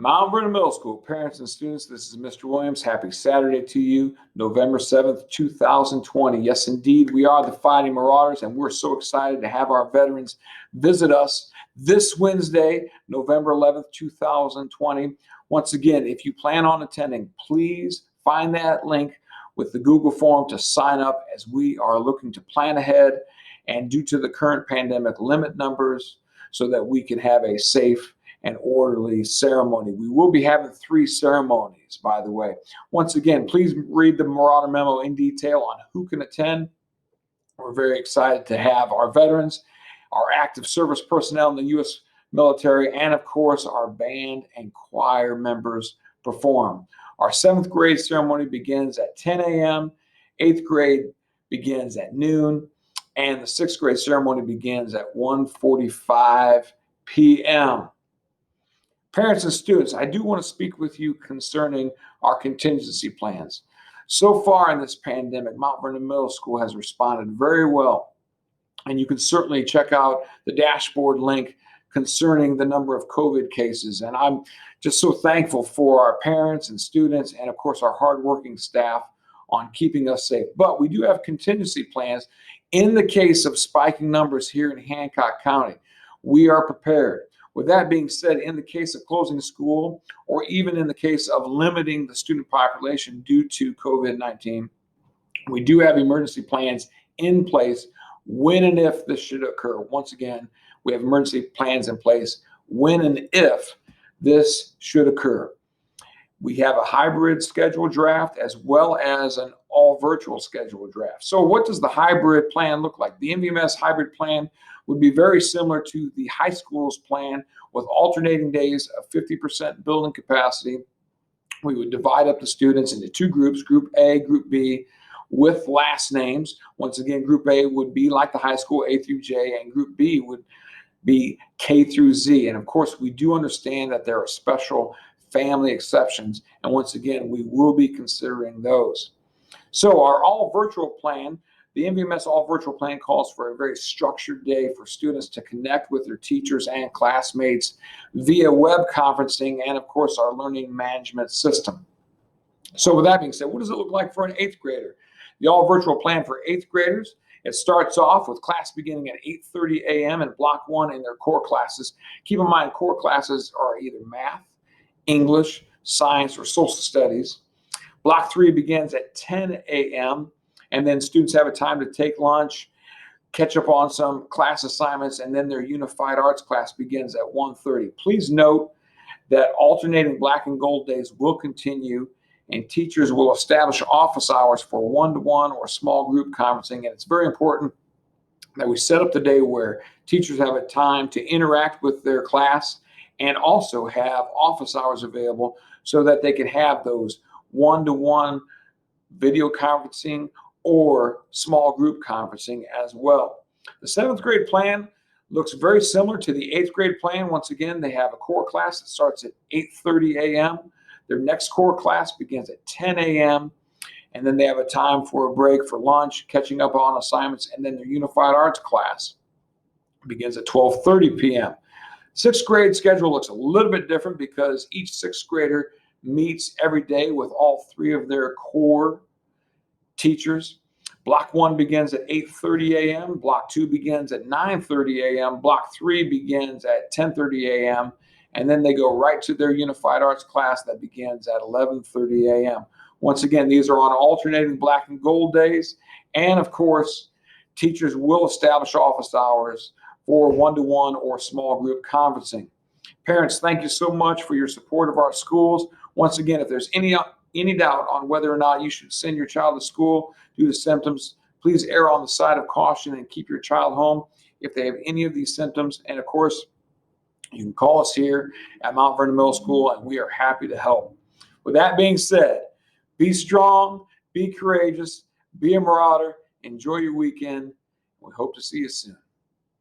Mount Vernon Middle School, parents and students, this is Mr. Williams. Happy Saturday to you, November 7th, 2020. Yes, indeed, we are the Fighting Marauders, and we're so excited to have our veterans visit us this Wednesday, November 11th, 2020. Once again, if you plan on attending, please find that link with the Google form to sign up, as we are looking to plan ahead and due to the current pandemic, limit numbers so that we can have a safe and orderly ceremony. We will be having 3 ceremonies, by the way. Once again, please read the Marauder memo in detail on who can attend. We're very excited to have our veterans, our active service personnel in the U.S. military, and of course, our band and choir members perform. Our 7th grade ceremony begins at 10 a.m., 8th grade begins at noon, and the 6th grade ceremony begins at 1:45 p.m. Parents and students, I do want to speak with you concerning our contingency plans. So far in this pandemic, Mount Vernon Middle School has responded very well. And you can certainly check out the dashboard link concerning the number of COVID cases. And I'm just so thankful for our parents and students and, of course, our hardworking staff on keeping us safe. But we do have contingency plans in the case of spiking numbers here in Hancock County. We are prepared. With that being said, in the case of closing school, or even in the case of limiting the student population due to COVID-19, we do have emergency plans in place when and if this should occur. Once again, we have emergency plans in place when and if this should occur. We have a hybrid schedule draft as well as an all virtual schedule draft. So what does the hybrid plan look like? The MVMS hybrid plan would be very similar to the high school's plan, with alternating days of 50% building capacity. We would divide up the students into 2 groups, Group A, Group B, with last names. Once again, Group A would be like the high school, A through J, and Group B would be K through Z. And of course, we do understand that there are special family exceptions, and once again, we will be considering those. So our all virtual plan, the MVMS all virtual plan, calls for a very structured day for students to connect with their teachers and classmates via web conferencing and, of course, our learning management system. So with that being said, what does it look like for an 8th grader? The all virtual plan for 8th graders, it starts off with class beginning at 8:30 a.m. in Block 1 in their core classes. Keep in mind, core classes are either math, English, science, or social studies. Block 3 begins at 10 a.m. and then students have a time to take lunch, catch up on some class assignments, and then their unified arts class begins at 1:30. Please note that alternating black and gold days will continue, and teachers will establish office hours for one-to-one or small group conferencing. And it's very important that we set up the day where teachers have a time to interact with their class and also have office hours available so that they can have those one-to-one video conferencing or small group conferencing as well. The 7th grade plan looks very similar to the 8th grade plan. Once again, they have a core class that starts at 8:30 a.m. Their next core class begins at 10 a.m. and then they have a time for a break for lunch, catching up on assignments, and then their unified arts class begins at 12:30 p.m. 6th grade schedule looks a little bit different because each 6th grader meets every day with all 3 of their core teachers. Block 1 begins at 8:30 a.m. Block 2 begins at 9:30 a.m. Block 3 begins at 10:30 a.m. And then they go right to their unified arts class that begins at 11:30 a.m. Once again, these are on alternating black and gold days. And of course, teachers will establish office hours for one-to-one or small group conferencing. Parents, thank you so much for your support of our schools. Once again, if there's any doubt on whether or not you should send your child to school due to symptoms, please err on the side of caution and keep your child home if they have any of these symptoms. And of course, you can call us here at Mount Vernon Middle School, and we are happy to help. With that being said, be strong, be courageous, be a marauder, enjoy your weekend. We hope to see you soon.